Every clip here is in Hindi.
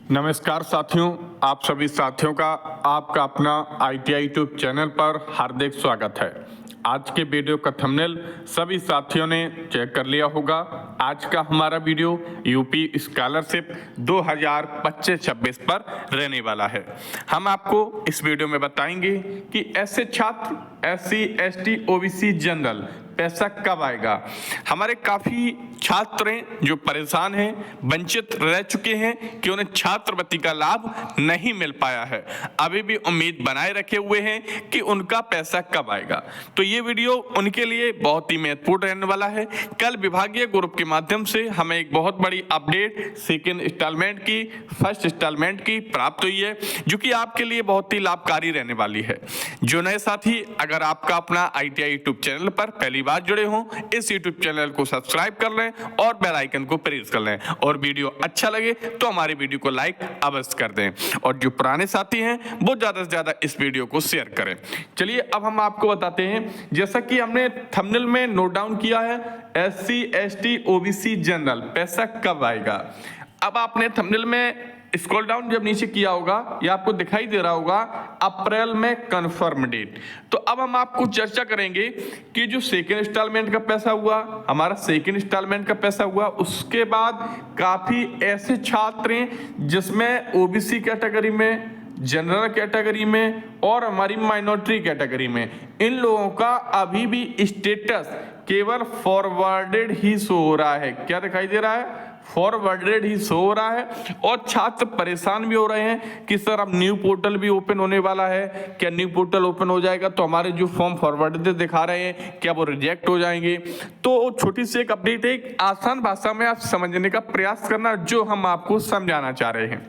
नमस्कार साथियों, आप सभी साथियों का आपका अपना ITI यूट्यूब चैनल पर हार्दिक स्वागत है। आज के वीडियो का थंबनेल सभी साथियों ने चेक कर लिया होगा। आज का हमारा वीडियो यूपी स्कॉलरशिप 2025-26 पर रहने वाला है। हम आपको इस वीडियो में बताएंगे कि ऐसे छात्र SC, ST, OBC जनरल पैसा कब आएगा। हमारे काफ़ी छात्र हैं जो परेशान हैं, वंचित रह चुके हैं कि उन्हें छात्रवृत्ति का लाभ नहीं मिल पाया है। अभी भी उम्मीद बनाए रखे हुए हैं कि उनका पैसा कब आएगा। तो ये वीडियो उनके लिए बहुत ही महत्वपूर्ण रहने वाला है। कल विभागीय ग्रुप के माध्यम से हमें एक बहुत बड़ी अपडेट सेकेंड इंस्टॉलमेंट की, फर्स्ट इंस्टॉलमेंट की प्राप्त हुई है, जो कि आपके लिए बहुत ही लाभकारी रहने वाली है। जो नए साथी अगर आपका अपना ITI यूट्यूब चैनल पर पहली बार जुड़े हों, इस यूट्यूब चैनल को सब्सक्राइब कर लें और बेल आइकन को प्रेस कर लें, और वीडियो अच्छा लगे तो हमारी वीडियो को लाइक अवश्य कर दें, और जो पुराने साथी हैं वो ज्यादा से ज्यादा इस वीडियो को शेयर करें। चलिए अब हम आपको बताते हैं, जैसा कि हमने थंबनेल में नोट डाउन किया है, SC, ST, OBC जनरल पैसा कब आएगा। अब आपने थंबनेल में स्क्रॉल डाउन जब नीचे किया होगा, ये आपको दिखाई दे रहा होगा अप्रैल में कंफर्म डेट। तो अब हम आपको चर्चा करेंगे कि जो सेकेंड इंस्टॉलमेंट का पैसा हुआ, हमारा सेकेंड इंस्टॉलमेंट का पैसा हुआ, उसके बाद काफी ऐसे छात्र हैं जिसमें OBC कैटेगरी में, जनरल कैटेगरी में और हमारी माइनॉरिटी कैटेगरी में, इन लोगों का अभी भी स्टेटस केवल फॉरवर्डेड ही शो हो रहा है। क्या दिखाई दे रहा है? फॉरवर्डेड ही शो हो रहा है। और छात्र परेशान भी हो रहे हैं कि सर अब न्यू पोर्टल भी ओपन होने वाला है, क्या न्यू पोर्टल ओपन हो जाएगा तो हमारे जो फॉर्म फॉरवर्डेड दिखा रहे हैं क्या वो रिजेक्ट हो जाएंगे। तो छोटी सी एक अपडेट है, एक आसान भाषा में आप समझने का प्रयास करना, जो हम आपको समझाना चाह रहे हैं।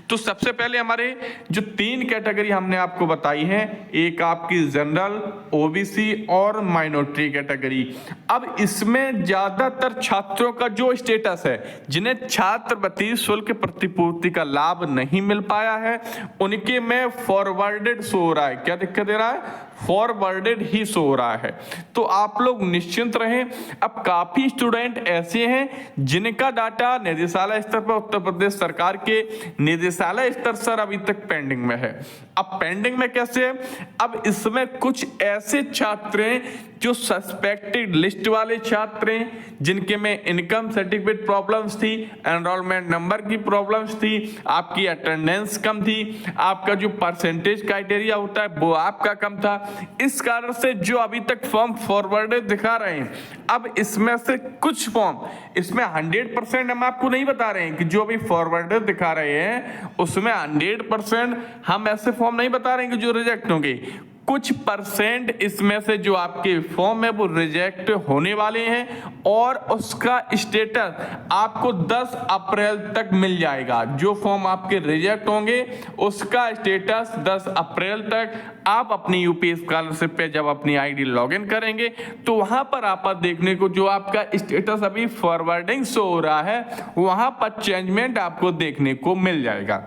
तो सबसे पहले हमारे जो 3 कैटेगरी हमने आपको बताई है, एक आपकी जनरल, OBC और माइनॉरिटी कैटेगरी। अब इसमें ज्यादातर छात्रों का जो स्टेटस है, जिन्हें छात्रवृत्ति शुल्क प्रतिपूर्ति का लाभ नहीं मिल पाया है, उनके में फॉरवर्डेड शो हो रहा है। क्या दिक्कत दे रहा है? फॉरवर्डेड ही शो हो रहा है। तो आप लोग निश्चिंत रहें। अब काफी स्टूडेंट ऐसे हैं जिनका डाटा निदेशालय स्तर पर, उत्तर प्रदेश सरकार के निदेशालय स्तर पर अभी तक पेंडिंग में है। अब पेंडिंग में कैसे है? अब इसमें कुछ ऐसे छात्र हैं जो सस्पेक्टेड लिस्ट वाले छात्र हैं, जिनके में इनकम सर्टिफिकेट प्रॉब्लम्स थी, एनरोलमेंट नंबर की प्रॉब्लम्स थी, आपकी अटेंडेंस कम थी, आपका जो परसेंटेज क्राइटेरिया होता है वो आपका कम था। इस कारण से जो अभी तक फॉर्म फॉरवर्डेड दिखा रहे हैं, अब इसमें से कुछ फॉर्म, इसमें 100% हम आपको नहीं बता रहे हैं कि जो अभी फॉरवर्डेड दिखा रहे हैं उसमें 100% हम ऐसे फॉर्म नहीं बता रहे हैं कि जो रिजेक्ट होंगे। कुछ परसेंट इसमें से जो आपके फॉर्म है वो रिजेक्ट होने वाले हैं, और उसका स्टेटस आपको 10 अप्रैल तक मिल जाएगा। जो फॉर्म आपके रिजेक्ट होंगे उसका स्टेटस 10 अप्रैल तक आप अपनी यूपी स्कॉलरशिप पे जब अपनी ID लॉगिन करेंगे तो वहां पर आप देखने को जो आपका स्टेटस अभी फॉरवर्डिंग शो हो रहा है, वहां पर चेंजमेंट आपको देखने को मिल जाएगा।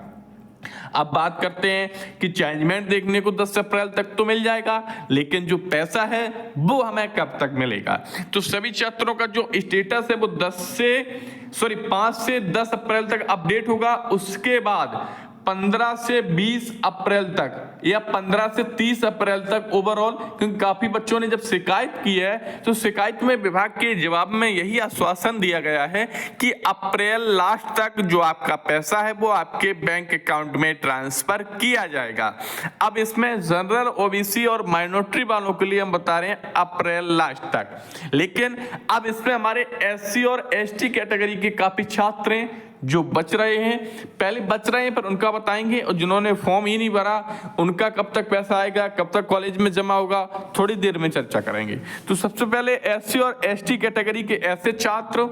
अब बात करते हैं कि चेंजमेंट देखने को 10 अप्रैल तक तो मिल जाएगा, लेकिन जो पैसा है वो हमें कब तक मिलेगा। तो सभी छात्रों का जो स्टेटस है वो 5 से 10 अप्रैल तक अपडेट होगा। उसके बाद 15 से 20 अप्रैल तक या 15 से 30 अप्रैल तक ओवरऑल, क्योंकि काफी बच्चों ने जब शिकायत की है तो शिकायत में विभाग के जवाब में यही आश्वासन दिया गया है कि अप्रैल लास्ट तक जो आपका पैसा है वो आपके बैंक अकाउंट में ट्रांसफर किया जाएगा। अब इसमें जनरल, OBC और माइनॉरिटी वालों के लिए हम बता रहे हैं अप्रैल लास्ट तक, लेकिन अब इसमें हमारे SC और ST कैटेगरी के काफी छात्र हैं जो बच रहे हैं, पहले बच रहे हैं पर उनका बताएंगे, और जिन्होंने फॉर्म ही नहीं भरा उनका कब तक पैसा आएगा, कब तक कॉलेज में जमा होगा, थोड़ी देर में चर्चा करेंगे। तो सबसे पहले SC और ST कैटेगरी के ऐसे छात्र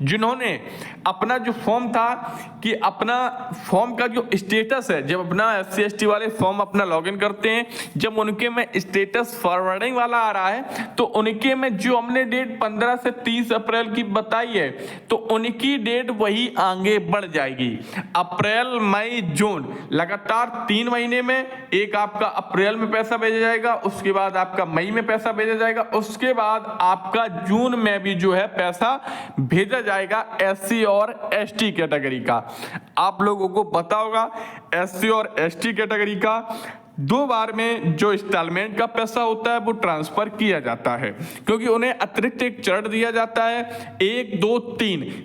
जिन्होंने अपना जो फॉर्म था, कि अपना फॉर्म का जो स्टेटस है, जब अपना SC ST वाले फॉर्म अपना लॉगिन करते हैं, जब उनके में स्टेटस फॉरवर्डिंग वाला आ रहा है तो उनके में जो हमने डेट 15 से 30 अप्रैल की बताई है, तो उनकी डेट वही आगे आगे बढ़ जाएगी। अप्रैल मई जून लगातार 3 महीने में एक आपका अप्रैल में पैसा भेजा जाएगा, उसके बाद आपका मई में पैसा भेजा जाएगा, उसके बाद आपका जून में भी जो है पैसा भेजा जाएगा एससी और एसटी कैटेगरी का। आप लोगों को पता होगा एससी और एसटी कैटेगरी का 2 बार में जो इंस्टॉलमेंट का पैसा होता है वो ट्रांसफर किया जाता है, क्योंकि उन्हें अतिरिक्त एक चरण दिया जाता है। 1, 2,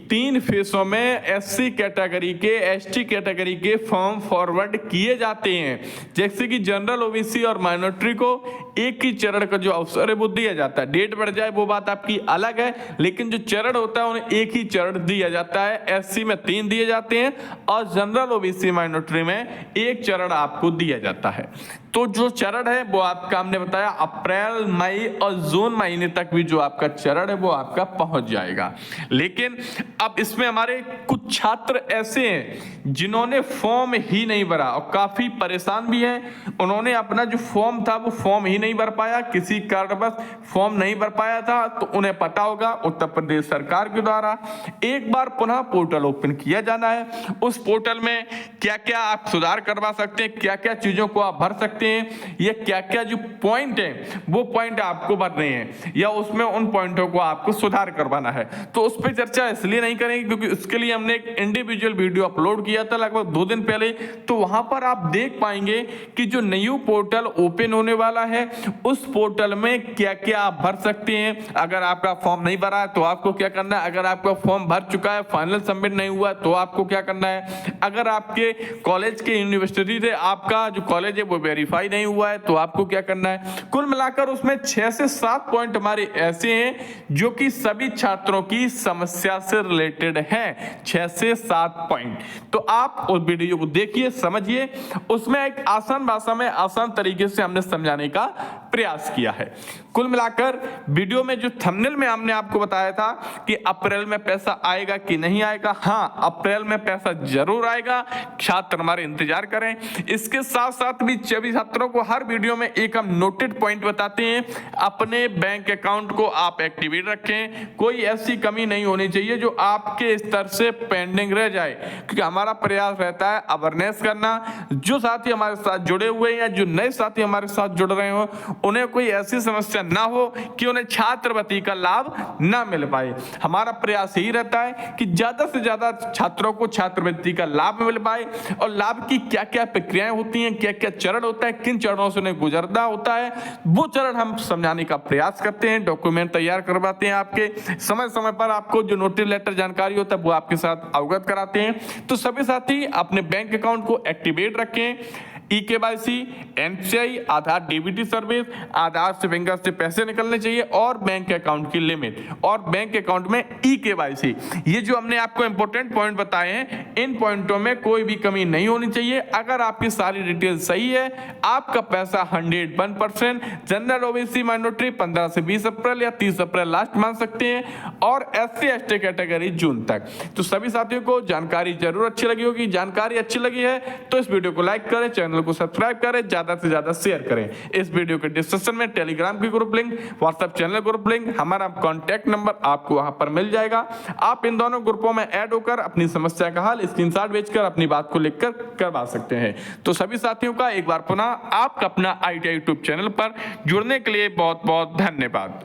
3 फेसों में एससी कैटेगरी के एसटी कैटेगरी के फॉर्म फॉरवर्ड किए जाते हैं। जैसे कि जनरल ओबीसी और माइनॉरिटी को एक ही चरण का जो अवसर है वो दिया जाता है। डेट बढ़ जाए वो बात आपकी अलग है, लेकिन जो चरण होता है उन्हें एक ही चरण दिया जाता है। एससी में 3 दिए जाते हैं और जनरल ओबीसी माइनॉरिटी में 1 चरण आपको दिया जाता है। तो जो चरण है वो आपका हमने बताया अप्रैल मई और जून महीने तक भी जो आपका चरण है वो आपका पहुंच जाएगा। लेकिन अब इसमें हमारे कुछ छात्र ऐसे हैं जिन्होंने फॉर्म ही नहीं भरा और काफी परेशान भी हैं। उन्होंने अपना जो फॉर्म था वो फॉर्म ही नहीं भर पाया, किसी कारणवश फॉर्म नहीं भर पाया था। तो उन्हें पता होगा उत्तर प्रदेश सरकार के द्वारा एक बार पुनः पोर्टल ओपन किया जाना है। उस पोर्टल में क्या क्या आप सुधार करवा सकते हैं, क्या क्या चीजों को आप भर सकते हैं, ये क्या क्या जो पॉइंट है वो पॉइंट आपको भरने हैं या उसमें उन पॉइंटों को आपको सुधार करवाना है। तो उस पर चर्चा इसलिए नहीं करेंगे क्योंकि उसके लिए हमने एक इंडिविजुअल वीडियो अपलोड किया था लगभग 2 दिन पहले। तो वहां पर आप देख पाएंगे कि जो न्यू पोर्टल ओपन होने वाला है उस पोर्टल में क्या क्या आप भर सकते हैं। अगर आपका फॉर्म नहीं भरा है तो आपको क्या करना है, अगर आपका फॉर्म भर चुका है फाइनल सबमिट नहीं हुआ तो आपको क्या करना है, अगर आपके कॉलेज के यूनिवर्सिटी से आपका जो कॉलेज है वो वेरीफाई नहीं हुआ है तो आपको क्या करना है। कुल मिलाकर उसमें 6 से 7 पॉइंट हमारे ऐसे हैं जो कि सभी छात्रों की समस्या से रिलेटेड हैं। 6 से 7 पॉइंट। तो आप उस वीडियो को देखिए, समझिए, उसमें एक आसान भाषा में आसान तरीके से हमने समझाने का प्रयास किया है। कुल मिलाकर वीडियो में जो थंबनेल में हमने आपको बताया था कि अप्रैल में पैसा आएगा कि नहीं आएगा, हाँ अप्रैल में पैसा जरूर आएगा, छात्र हमारे इंतजार करें। इसके साथ साथ भी सभी छात्रों को हर वीडियो में एक हम नोटेड पॉइंट बताते हैं। अपने बैंक अकाउंट को आप एक्टिवेट रखें, कोई ऐसी कमी नहीं होनी चाहिए जो आपके स्तर से पेंडिंग रह जाए, क्योंकि हमारा प्रयास रहता है अवेयरनेस करना। जो साथी हमारे साथ जुड़े हुए हैं या जो नए साथी हमारे साथ जुड़ रहे हो उन्हें कोई ऐसी समस्या ना हो कि उन्हें छात्रवृत्ति का लाभ ना मिल पाए। हमारा प्रयास यही रहता है कि ज्यादा से ज्यादा छात्रों को छात्रवृत्ति का लाभ मिल पाए और लाभ की क्या क्या प्रक्रियाएं होती हैं, क्या क्या चरण होता है, किन चरणों से उन्हें गुजरना होता है, वो चरण हम समझाने का प्रयास करते हैं। डॉक्यूमेंट तैयार करवाते हैं, आपके समय समय पर आपको जो नोटिस लेटर जानकारी होता है वो आपके साथ अवगत कराते हैं। तो सभी साथी अपने बैंक अकाउंट को एक्टिवेट रखें। ई-केवाईसी, एनपीसीआई, आधार डीबीटी सर्विस, आधार से फिंगर से पैसे निकलने चाहिए और बैंक अकाउंट की लिमिट और बैंक अकाउंट में ई-केवाईसी, ये जो हमने आपको इंपॉर्टेंट पॉइंट बताए हैं, इन पॉइंटों में कोई भी कमी नहीं होनी चाहिए। अगर आपकी सारी डिटेल सही है आपका पैसा 101% जनरल ओबीसी माइनॉरिटी 15 से 20 अप्रैल या 30 अप्रैल लास्ट मान सकते हैं और एससी एसटी कैटेगरी जून तक। तो सभी साथियों को जानकारी जरूर अच्छी लगी होगी। जानकारी अच्छी लगी है तो इस वीडियो को लाइक करें, चैनल को सब्सक्राइब करें, ज्यादा से ज्यादा शेयर करें। इस वीडियो के डिस्क्रिप्शन में टेलीग्राम की group link, WhatsApp channel group link, हमारा कॉन्टैक्ट नंबर आपको वहां पर मिल जाएगा। आप इन दोनों ग्रुपों में ऐड होकर अपनी समस्या का हल स्क्रीनशॉट भेजकर अपनी बात को लिखकर करवा सकते हैं। तो सभी साथियों का एक बार पुनः आपका अपना ITI यूट्यूब चैनल पर जुड़ने के लिए बहुत बहुत धन्यवाद।